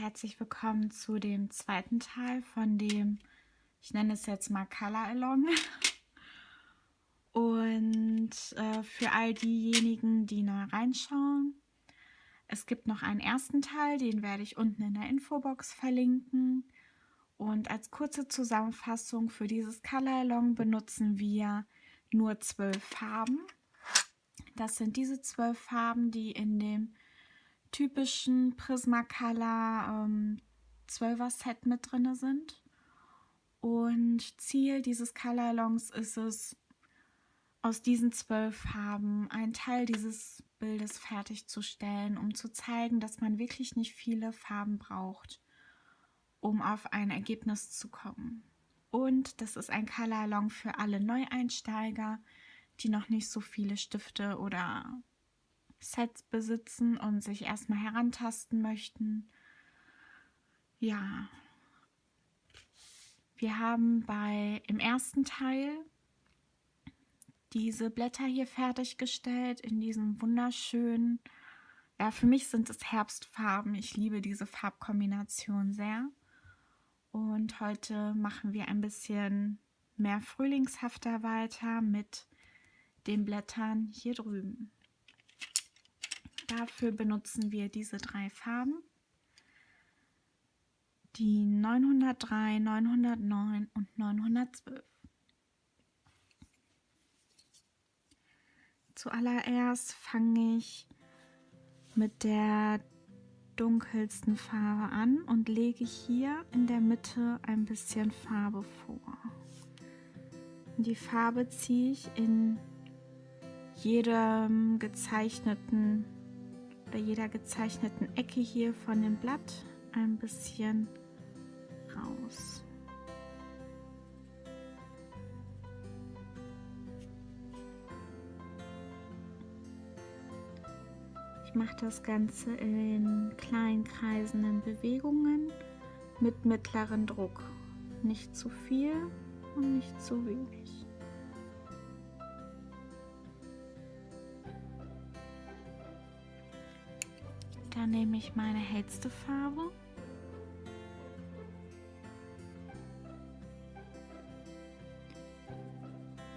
herzlich willkommen zu dem zweiten Teil von dem, ich nenne es jetzt mal Color Along. Und für all diejenigen, die neu reinschauen, es gibt noch einen ersten Teil, den werde ich unten in der Infobox verlinken. Und als kurze Zusammenfassung für dieses Color Along benutzen wir nur 12 Farben. Das sind diese 12 Farben, die in dem typischen Prismacolor 12er Set mit drin sind. Und Ziel dieses Color Alongs ist es, aus diesen 12 Farben einen Teil dieses Bildes fertigzustellen, um zu zeigen, dass man wirklich nicht viele Farben braucht, um auf ein Ergebnis zu kommen. Und das ist ein Color Along für alle Neueinsteiger, die noch nicht so viele Stifte oder Sets besitzen und sich erstmal herantasten möchten. Ja, wir haben im ersten Teil diese Blätter hier fertiggestellt in diesem wunderschönen, ja, für mich sind es Herbstfarben. Ich liebe diese Farbkombination sehr. Und heute machen wir ein bisschen mehr frühlingshafter weiter mit den Blättern hier drüben. Dafür benutzen wir diese 3 Farben, die 903, 909 und 912. Zuallererst fange ich mit der dunkelsten Farbe an und lege hier in der Mitte ein bisschen Farbe vor. Die Farbe ziehe ich in jeder gezeichneten Ecke hier von dem Blatt ein bisschen raus. Ich mache das Ganze in kleinen kreisenden Bewegungen mit mittlerem Druck. Nicht zu viel und nicht zu wenig. Dann nehme ich meine hellste Farbe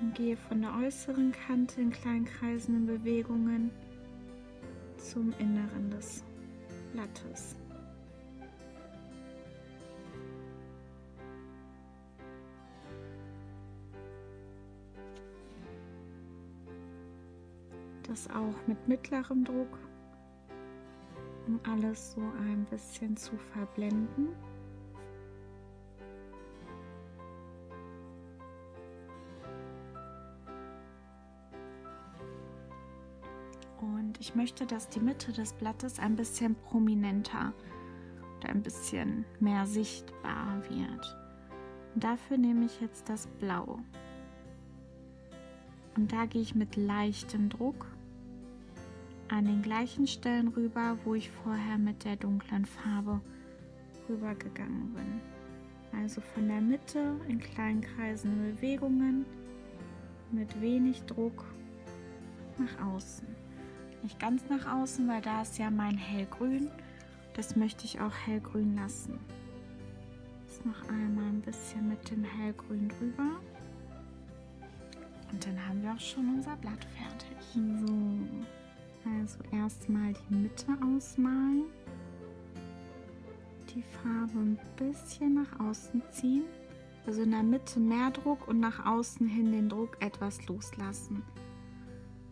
und gehe von der äußeren Kante in kleinen kreisenden Bewegungen zum Inneren des Blattes. Das auch mit mittlerem Druck, um alles so ein bisschen zu verblenden. Und ich möchte, dass die Mitte des Blattes ein bisschen prominenter oder ein bisschen mehr sichtbar wird. Und dafür nehme ich jetzt das Blau. Und da gehe ich mit leichtem Druck an den gleichen Stellen rüber, wo ich vorher mit der dunklen Farbe rübergegangen bin. Also von der Mitte in kleinen kreisenden Bewegungen mit wenig Druck nach außen. Nicht ganz nach außen, weil da ist ja mein hellgrün. Das möchte ich auch hellgrün lassen. Jetzt noch einmal ein bisschen mit dem hellgrün drüber. Und dann haben wir auch schon unser Blatt fertig. So, also erstmal die Mitte ausmalen. Die Farbe ein bisschen nach außen ziehen. Also in der Mitte mehr Druck und nach außen hin den Druck etwas loslassen.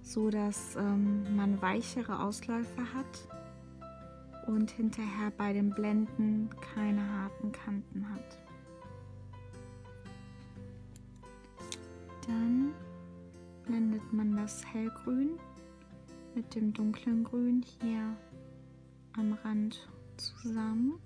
So dass man weichere Ausläufer hat und hinterher bei dem Blenden keine harten Kanten hat. Dann blendet man das Hellgrün mit dem dunklen Grün hier am Rand zusammen.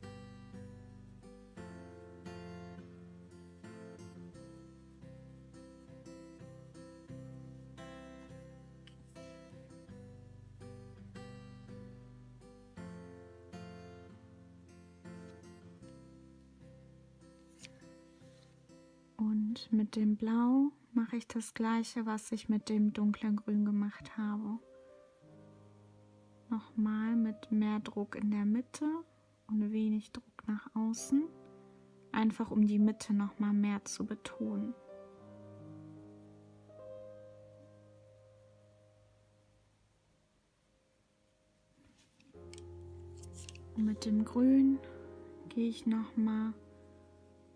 Und mit dem Blau mache ich das gleiche, was ich mit dem dunklen Grün gemacht habe. Nochmal mit mehr Druck in der Mitte und wenig Druck nach außen, einfach um die Mitte noch mal mehr zu betonen. Und mit dem Grün gehe ich noch mal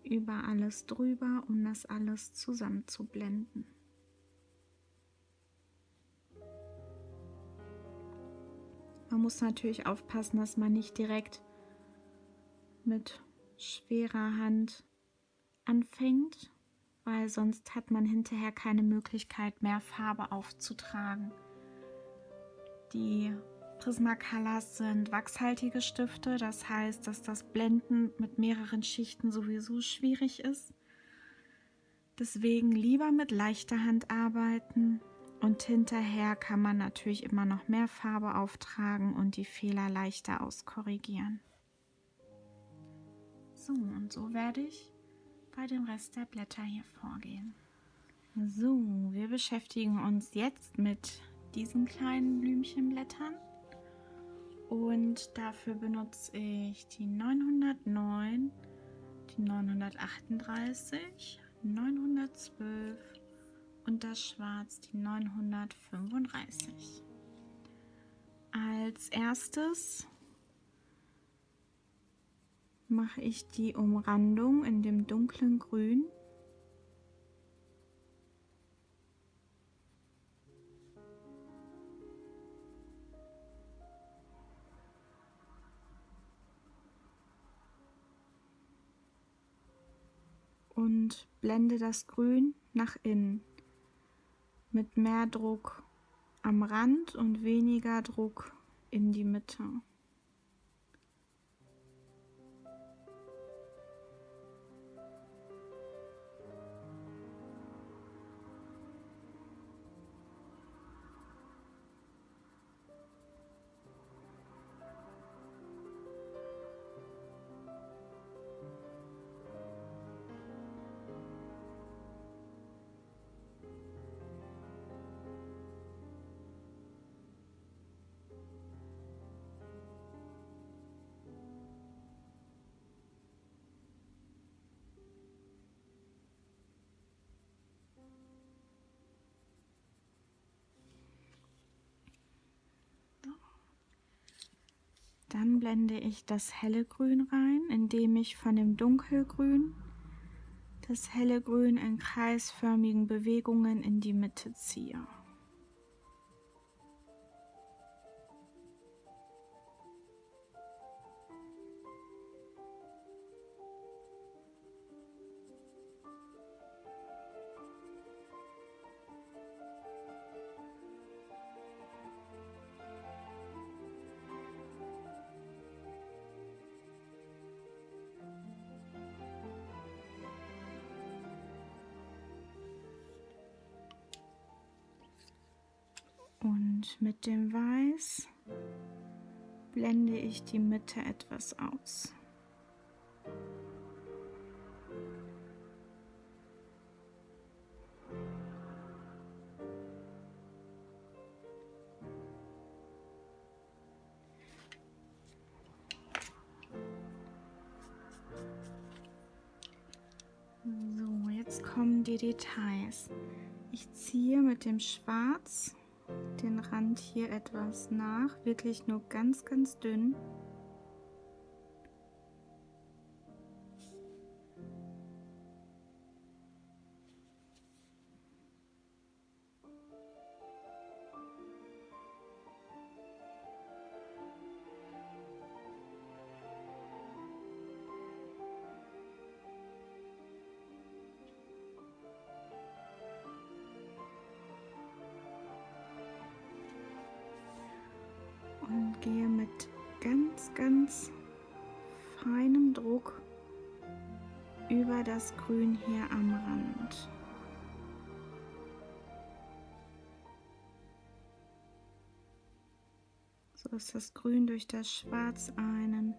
über alles drüber, um das alles zusammen zu blenden. Man muss natürlich aufpassen, dass man nicht direkt mit schwerer Hand anfängt, weil sonst hat man hinterher keine Möglichkeit mehr, Farbe aufzutragen. Die Prismacolors sind wachshaltige Stifte, das heißt, dass das Blenden mit mehreren Schichten sowieso schwierig ist. Deswegen lieber mit leichter Hand arbeiten. Und hinterher kann man natürlich immer noch mehr Farbe auftragen und die Fehler leichter auskorrigieren. So, und so werde ich bei dem Rest der Blätter hier vorgehen. So, wir beschäftigen uns jetzt mit diesen kleinen Blümchenblättern. Und dafür benutze ich die 909, die 938, 912 und das Schwarz, die 935. Als erstes mache ich die Umrandung in dem dunklen Grün. Und blende das Grün nach innen. Mit mehr Druck am Rand und weniger Druck in die Mitte. Dann blende ich das helle Grün rein, indem ich von dem Dunkelgrün das helle Grün in kreisförmigen Bewegungen in die Mitte ziehe. Und mit dem Weiß blende ich die Mitte etwas aus. So, jetzt kommen die Details. Ich ziehe mit dem Schwarz den Rand hier etwas nach, wirklich nur ganz, ganz dünn. Und gehe mit ganz, ganz feinem Druck über das Grün hier am Rand. So dass das Grün durch das Schwarz einen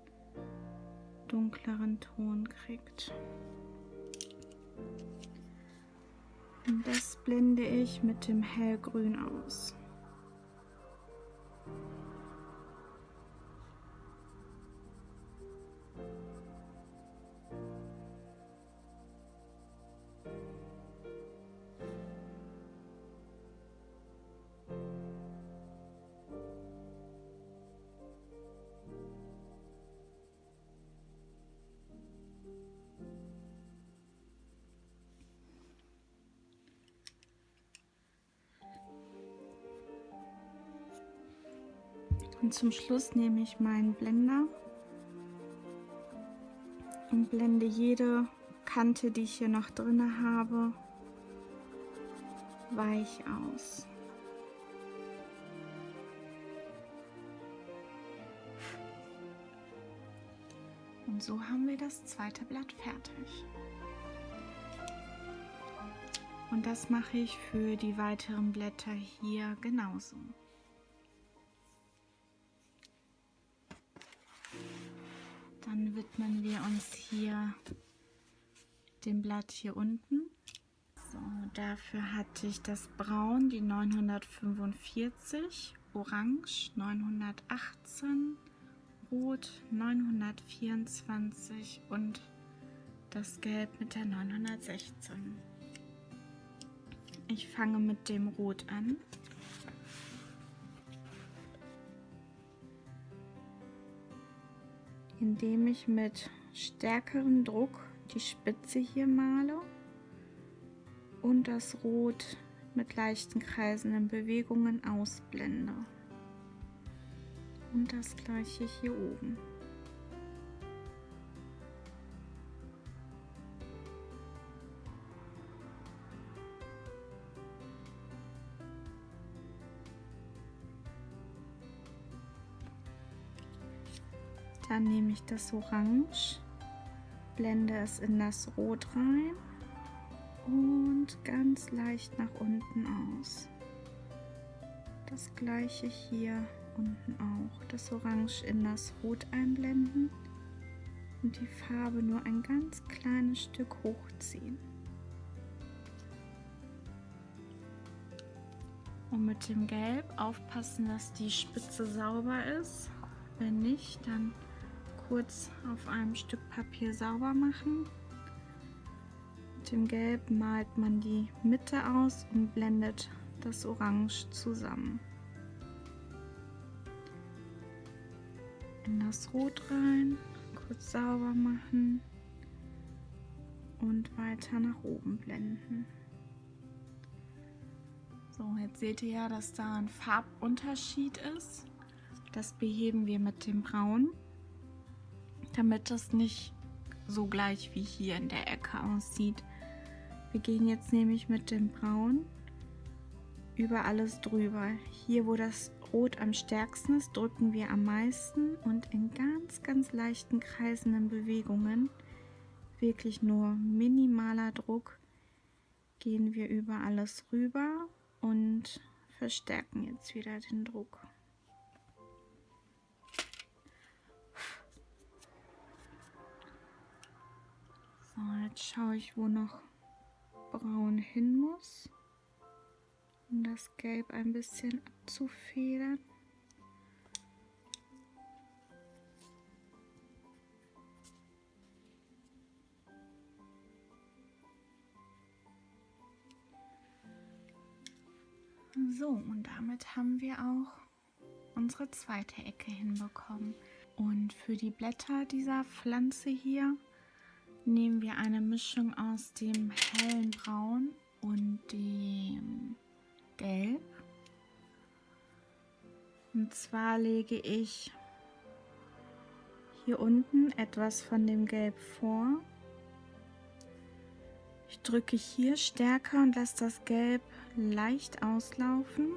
dunkleren Ton kriegt. Und das blende ich mit dem Hellgrün aus. Und zum Schluss nehme ich meinen Blender und blende jede Kante, die ich hier noch drin habe, weich aus. Und so haben wir das zweite Blatt fertig. Und das mache ich für die weiteren Blätter hier genauso. Dann widmen wir uns hier dem Blatt hier unten. So, dafür hatte ich das Braun, die 945, Orange 918, Rot 924 und das Gelb mit der 916. Ich fange mit dem Rot an. Indem ich mit stärkerem Druck die Spitze hier male und das Rot mit leichten kreisenden Bewegungen ausblende. Und das gleiche hier oben. Dann nehme ich das Orange, blende es in das Rot rein und ganz leicht nach unten aus. Das gleiche hier unten auch. Das Orange in das Rot einblenden und die Farbe nur ein ganz kleines Stück hochziehen. Und mit dem Gelb aufpassen, dass die Spitze sauber ist. Wenn nicht, dann kurz auf einem Stück Papier sauber machen. Mit dem Gelb malt man die Mitte aus und blendet das Orange zusammen. In das Rot rein, kurz sauber machen und weiter nach oben blenden. So, jetzt seht ihr ja, dass da ein Farbunterschied ist. Das beheben wir mit dem Braun, damit es nicht so gleich wie hier in der Ecke aussieht. Wir gehen jetzt nämlich mit dem Braun über alles drüber. Hier, wo das Rot am stärksten ist, drücken wir am meisten und in ganz, ganz leichten kreisenden Bewegungen, wirklich nur minimaler Druck, gehen wir über alles rüber und verstärken jetzt wieder den Druck. So, jetzt schaue ich, wo noch Braun hin muss, um das Gelb ein bisschen abzufedern. So, und damit haben wir auch unsere zweite Ecke hinbekommen. Und für die Blätter dieser Pflanze hier nehmen wir eine Mischung aus dem hellen Braun und dem Gelb. Und zwar lege ich hier unten etwas von dem Gelb vor. Ich drücke hier stärker und lasse das Gelb leicht auslaufen.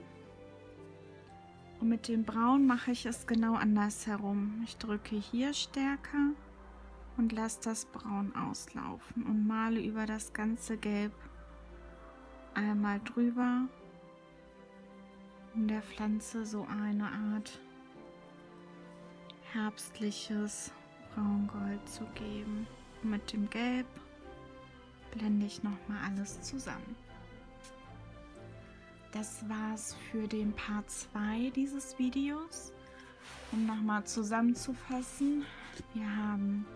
Und mit dem Braun mache ich es genau andersherum. Ich drücke hier stärker und lasse das Braun auslaufen und male über das ganze Gelb einmal drüber, um der Pflanze so eine Art herbstliches Braungold zu geben. Und mit dem Gelb blende ich nochmal alles zusammen. Das war's für den Part 2 dieses Videos. Um nochmal zusammenzufassen, wir haben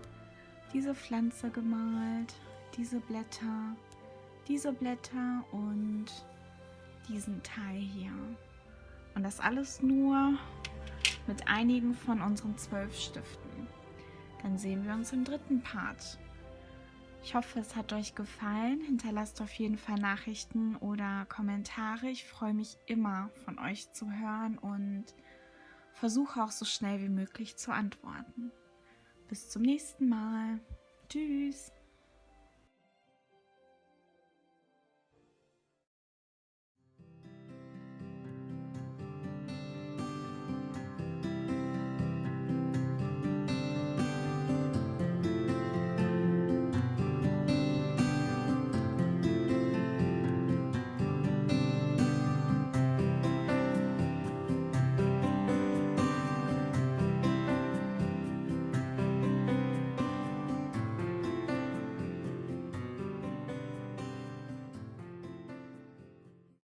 diese Pflanze gemalt, diese Blätter und diesen Teil hier. Und das alles nur mit einigen von unseren 12 Stiften. Dann sehen wir uns im dritten Part. Ich hoffe, es hat euch gefallen. Hinterlasst auf jeden Fall Nachrichten oder Kommentare. Ich freue mich immer, von euch zu hören und versuche auch so schnell wie möglich zu antworten. Bis zum nächsten Mal. Tschüss.